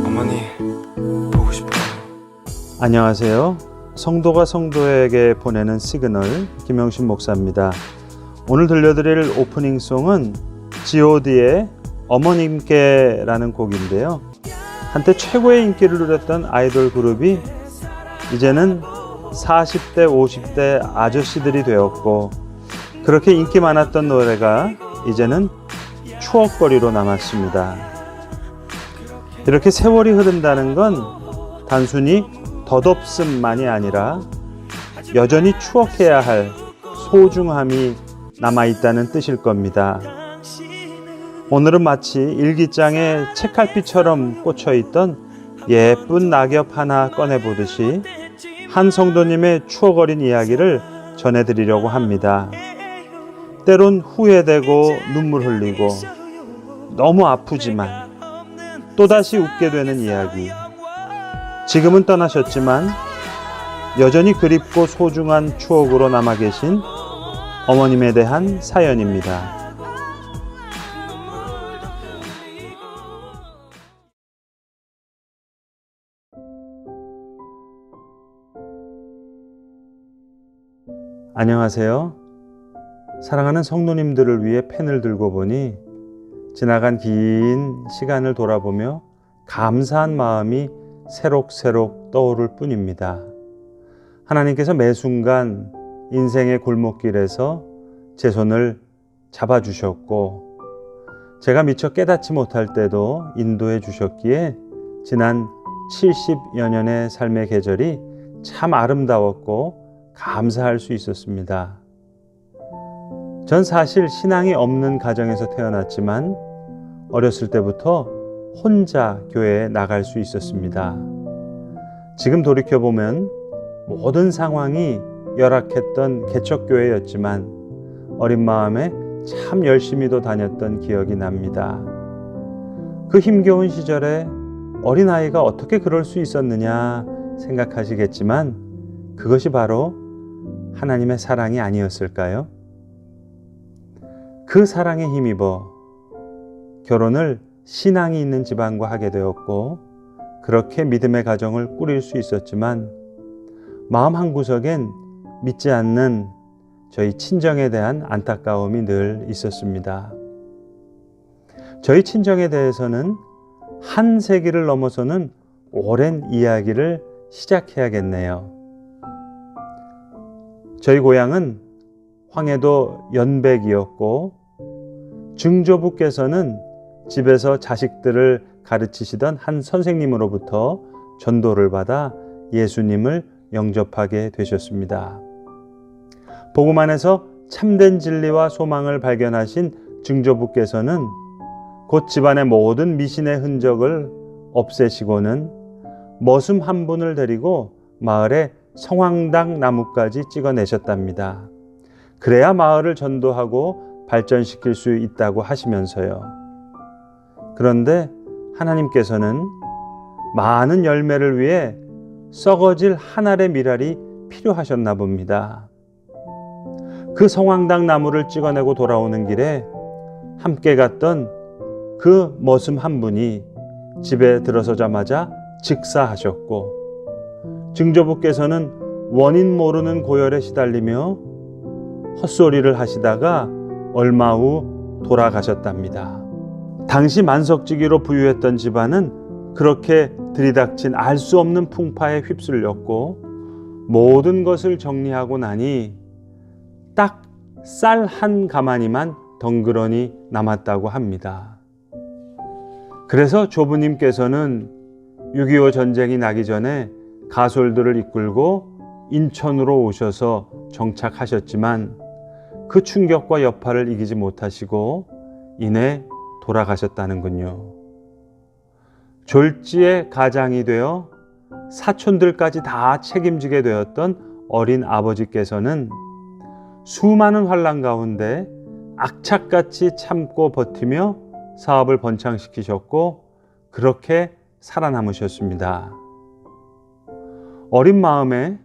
어머니 보고 싶어요. 안녕하세요. 성도가 성도에게 보내는 시그널 김영신 목사입니다. 오늘 들려드릴 오프닝송은 god의 어머님께라는 곡인데요. 한때 최고의 인기를 누렸던 아이돌 그룹이 이제는 40대, 50대 아저씨들이 되었고, 그렇게 인기 많았던 노래가 이제는 추억거리로 남았습니다. 이렇게 세월이 흐른다는 건 단순히 덧없음만이 아니라 여전히 추억해야 할 소중함이 남아있다는 뜻일 겁니다. 오늘은 마치 일기장에 책갈피처럼 꽂혀있던 예쁜 낙엽 하나 꺼내보듯이 한 성도님의 추억 어린 이야기를 전해드리려고 합니다. 때론 후회되고 눈물 흘리고 너무 아프지만 또다시 웃게 되는 이야기. 지금은 떠나셨지만 여전히 그립고 소중한 추억으로 남아 계신 어머님에 대한 사연입니다. 안녕하세요. 사랑하는 성도님들을 위해 펜을 들고 보니 지나간 긴 시간을 돌아보며 감사한 마음이 새록새록 떠오를 뿐입니다. 하나님께서 매 순간 인생의 골목길에서 제 손을 잡아주셨고, 제가 미처 깨닫지 못할 때도 인도해 주셨기에 지난 70여 년의 삶의 계절이 참 아름다웠고 감사할 수 있었습니다. 전 사실 신앙이 없는 가정에서 태어났지만 어렸을 때부터 혼자 교회에 나갈 수 있었습니다. 지금 돌이켜보면 모든 상황이 열악했던 개척교회였지만 어린 마음에 참 열심히도 다녔던 기억이 납니다. 그 힘겨운 시절에 어린아이가 어떻게 그럴 수 있었느냐 생각하시겠지만 그것이 바로 하나님의 사랑이 아니었을까요? 그 사랑에 힘입어 결혼을 신앙이 있는 집안과 하게 되었고, 그렇게 믿음의 가정을 꾸릴 수 있었지만 마음 한구석엔 믿지 않는 저희 친정에 대한 안타까움이 늘 있었습니다. 저희 친정에 대해서는 한 세기를 넘어서는 오랜 이야기를 시작해야겠네요. 저희 고향은 황해도 연백이었고, 증조부께서는 집에서 자식들을 가르치시던 한 선생님으로부터 전도를 받아 예수님을 영접하게 되셨습니다. 복음 안에서 참된 진리와 소망을 발견하신 증조부께서는 곧 집안의 모든 미신의 흔적을 없애시고는 머슴 한 분을 데리고 마을에 성황당 나무까지 찍어내셨답니다. 그래야 마을을 전도하고 발전시킬 수 있다고 하시면서요. 그런데 하나님께서는 많은 열매를 위해 썩어질 한 알의 밀알이 필요하셨나 봅니다. 그 성황당 나무를 찍어내고 돌아오는 길에 함께 갔던 그 머슴 한 분이 집에 들어서자마자 즉사하셨고, 증조부께서는 원인 모르는 고열에 시달리며 헛소리를 하시다가 얼마 후 돌아가셨답니다. 당시 만석지기로 부유했던 집안은 그렇게 들이닥친 알 수 없는 풍파에 휩쓸렸고, 모든 것을 정리하고 나니 딱 쌀 한 가마니만 덩그러니 남았다고 합니다. 그래서 조부님께서는 6.25 전쟁이 나기 전에 가솔들을 이끌고 인천으로 오셔서 정착하셨지만 그 충격과 여파를 이기지 못하시고 이내 돌아가셨다는군요. 졸지에 가장이 되어 사촌들까지 다 책임지게 되었던 어린 아버지께서는 수많은 환난 가운데 악착같이 참고 버티며 사업을 번창시키셨고 그렇게 살아남으셨습니다. 어린 마음에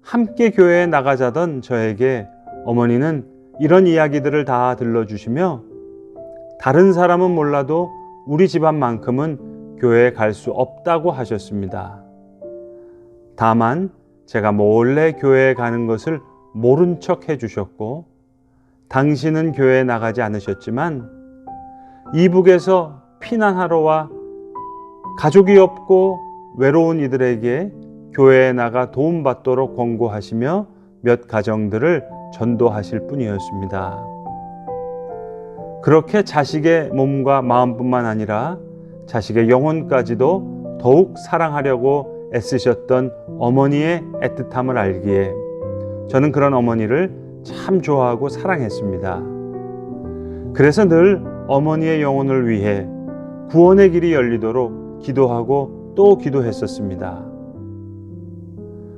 함께 교회에 나가자던 저에게 어머니는 이런 이야기들을 다 들려주시며 다른 사람은 몰라도 우리 집안만큼은 교회에 갈 수 없다고 하셨습니다. 다만 제가 몰래 교회에 가는 것을 모른 척 해주셨고 당신은 교회에 나가지 않으셨지만 이북에서 피난하러 와 가족이 없고 외로운 이들에게 교회에 나가 도움받도록 권고하시며 몇 가정들을 전도하실 뿐이었습니다. 그렇게 자식의 몸과 마음뿐만 아니라 자식의 영혼까지도 더욱 사랑하려고 애쓰셨던 어머니의 애틋함을 알기에 저는 그런 어머니를 참 좋아하고 사랑했습니다. 그래서 늘 어머니의 영혼을 위해 구원의 길이 열리도록 기도하고 또 기도했었습니다.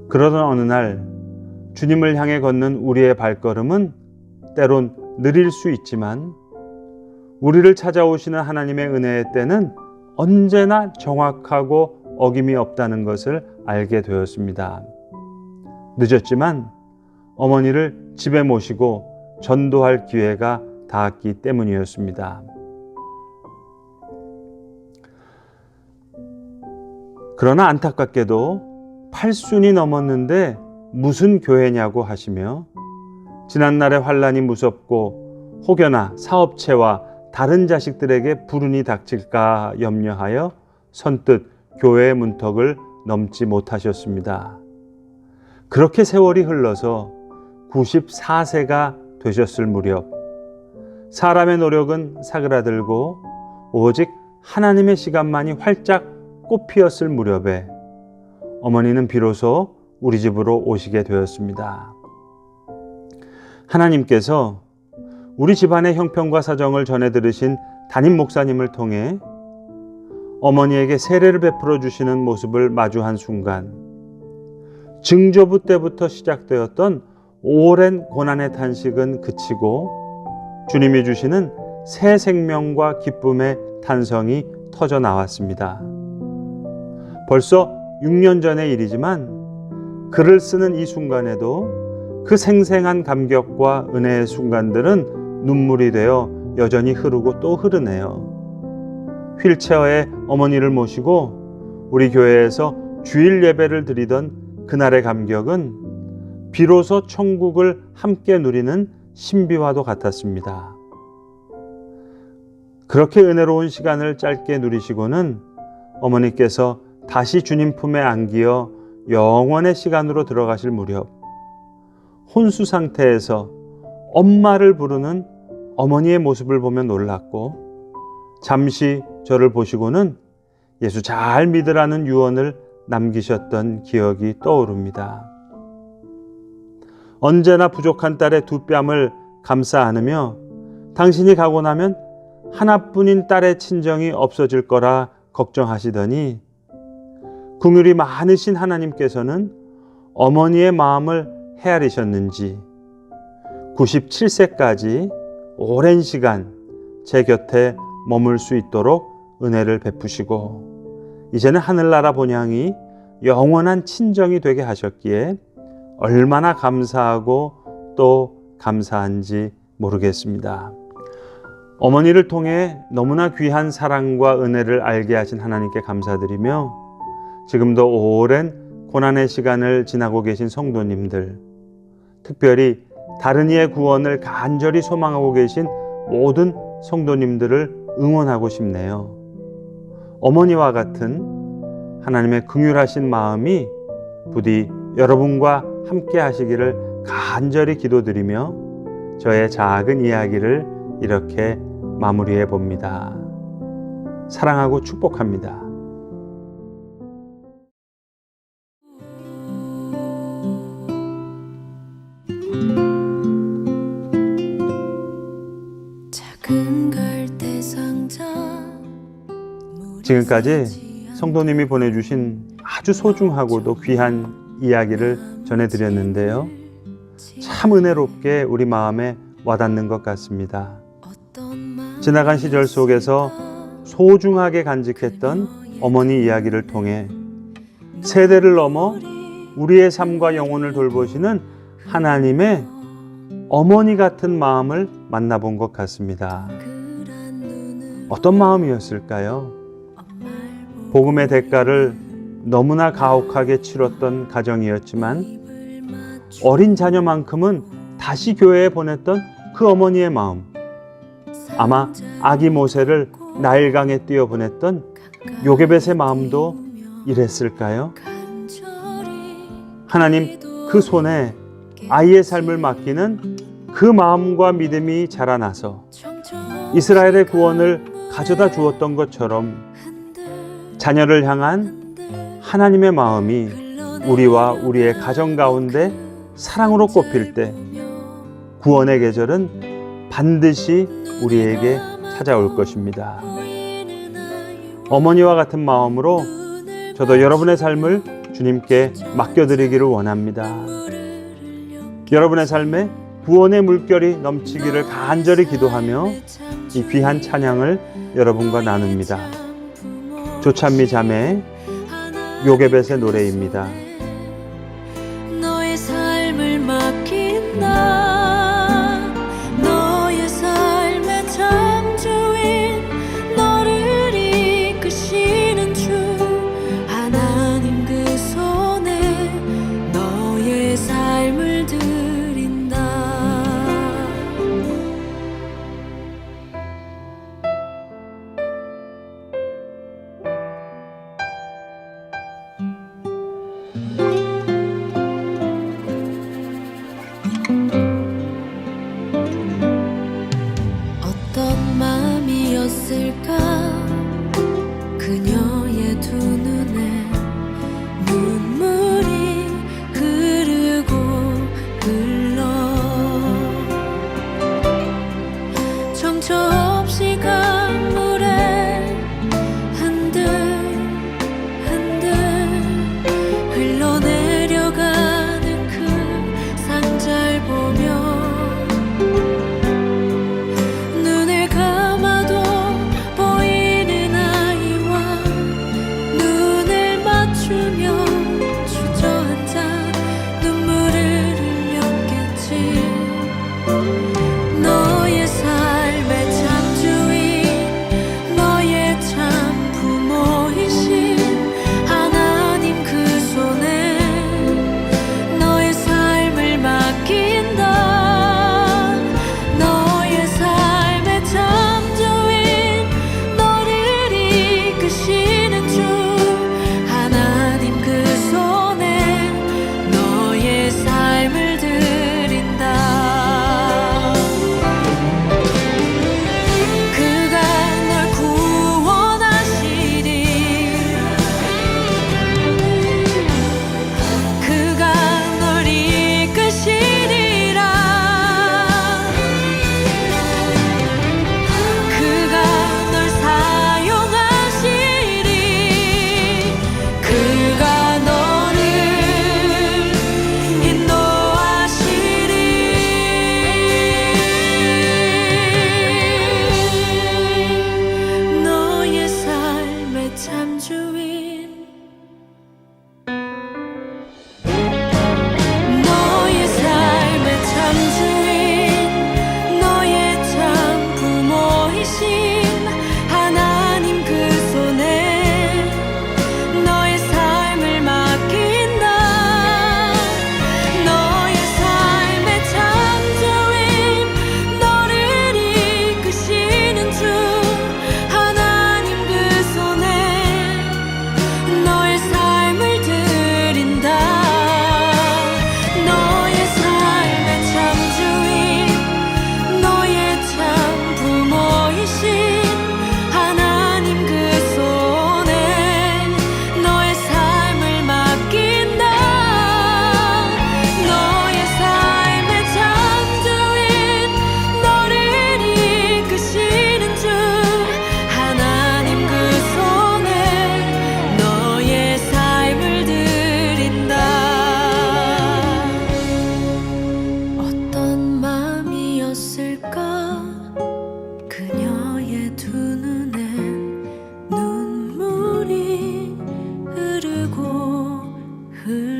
그러던 어느 날 주님을 향해 걷는 우리의 발걸음은 때론 느릴 수 있지만 우리를 찾아오시는 하나님의 은혜의 때는 언제나 정확하고 어김이 없다는 것을 알게 되었습니다. 늦었지만 어머니를 집에 모시고 전도할 기회가 닿았기 때문이었습니다. 그러나 안타깝게도 8순이 넘었는데 무슨 교회냐고 하시며 지난날의 환란이 무섭고 혹여나 사업체와 다른 자식들에게 불운이 닥칠까 염려하여 선뜻 교회의 문턱을 넘지 못하셨습니다. 그렇게 세월이 흘러서 94세가 되셨을 무렵 사람의 노력은 사그라들고 오직 하나님의 시간만이 활짝 꽃피었을 무렵에 어머니는 비로소 우리 집으로 오시게 되었습니다. 하나님께서 우리 집안의 형편과 사정을 전해 들으신 담임 목사님을 통해 어머니에게 세례를 베풀어 주시는 모습을 마주한 순간 증조부 때부터 시작되었던 오랜 고난의 탄식은 그치고 주님이 주시는 새 생명과 기쁨의 탄성이 터져 나왔습니다. 벌써 6년 전의 일이지만 글을 쓰는 이 순간에도 그 생생한 감격과 은혜의 순간들은 눈물이 되어 여전히 흐르고 또 흐르네요. 휠체어에 어머니를 모시고 우리 교회에서 주일 예배를 드리던 그날의 감격은 비로소 천국을 함께 누리는 신비와도 같았습니다. 그렇게 은혜로운 시간을 짧게 누리시고는 어머니께서 다시 주님 품에 안기어 영원의 시간으로 들어가실 무렵 혼수 상태에서 엄마를 부르는 어머니의 모습을 보며 놀랐고 잠시 저를 보시고는 예수 잘 믿으라는 유언을 남기셨던 기억이 떠오릅니다. 언제나 부족한 딸의 두 뺨을 감싸 안으며 당신이 가고 나면 하나뿐인 딸의 친정이 없어질 거라 걱정하시더니 긍휼이 많으신 하나님께서는 어머니의 마음을 헤아리셨는지 97세까지 오랜 시간 제 곁에 머물 수 있도록 은혜를 베푸시고 이제는 하늘나라 본향이 영원한 친정이 되게 하셨기에 얼마나 감사하고 또 감사한지 모르겠습니다. 어머니를 통해 너무나 귀한 사랑과 은혜를 알게 하신 하나님께 감사드리며 지금도 오랜 고난의 시간을 지나고 계신 성도님들, 특별히 다른 이의 구원을 간절히 소망하고 계신 모든 성도님들을 응원하고 싶네요. 어머니와 같은 하나님의 긍휼하신 마음이 부디 여러분과 함께 하시기를 간절히 기도드리며 저의 작은 이야기를 이렇게 마무리해 봅니다. 사랑하고 축복합니다. 지금까지 성도님이 보내주신 아주 소중하고도 귀한 이야기를 전해드렸는데요. 참 은혜롭게 우리 마음에 와닿는 것 같습니다. 지나간 시절 속에서 소중하게 간직했던 어머니 이야기를 통해 세대를 넘어 우리의 삶과 영혼을 돌보시는 하나님의 어머니 같은 마음을 만나본 것 같습니다. 어떤 마음이었을까요? 복음의 대가를 너무나 가혹하게 치렀던 가정이었지만 어린 자녀만큼은 다시 교회에 보냈던 그 어머니의 마음, 아마 아기 모세를 나일강에 띄어보냈던 요게벳의 마음도 이랬을까요? 하나님 그 손에 아이의 삶을 맡기는 그 마음과 믿음이 자라나서 이스라엘의 구원을 가져다 주었던 것처럼 자녀를 향한 하나님의 마음이 우리와 우리의 가정 가운데 사랑으로 꼽힐 때 구원의 계절은 반드시 우리에게 찾아올 것입니다. 어머니와 같은 마음으로 저도 여러분의 삶을 주님께 맡겨드리기를 원합니다. 여러분의 삶에 구원의 물결이 넘치기를 간절히 기도하며 이 귀한 찬양을 여러분과 나눕니다. 조찬미 자매의 요게벳의 노래입니다. 너의 삶을 맡긴다. 너의 삶의 창조인 너를 이끄시는 주 하나님 그 손에 너의 삶을 드린다. 어떤 마음이었을까 그녀의 두 눈에 눈물이 흐르고 흘러 정처 없이 강물에 한들 한들 흘러내려가는 그 상자를 보며 눈을 감아도 보이는 아이와 눈을 맞추며 주저앉아 눈물을 흘렸겠지. 너의 삶의 창조인 너의 참 부모이신 하나님 그 손에 너의 삶을 맡긴다. 너의 삶의 창조인 너를 이끄시는 주 하나님 그 손에 너의 삶을 드린다. 그가 널 구원하시리. 그가 널 이끄시리라. 그가 널 사용하시리. 그가 너를 인도하시리. 너의 삶의 창조인 너의 삶의 창조인 너의 참 부모이신 하나님 그 손에 너의 삶을 맡긴다. 너의 삶의 창조인 너를 이끄시는 주 하나님 그 손에 너의 삶을 드린다. 너의 삶의 창조인 너의 참 부모이신 하나님 그 손에 너의 삶을 맡긴다. 너의 삶의 창조인 너를 이끄시는 주 하나님 그 손에 너의 삶을 드린다. 어떤 마음이었을까 그녀의 두 눈엔 눈물이 흐르고 흘러